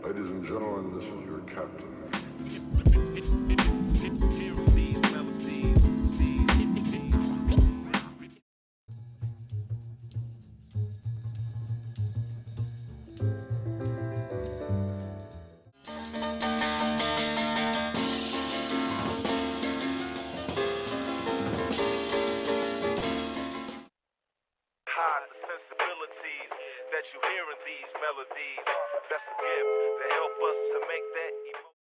Ladies and gentlemen, this is your captain. Hide the sensibilities that you hear in these melodies. That's a gift to help us to make that emotion.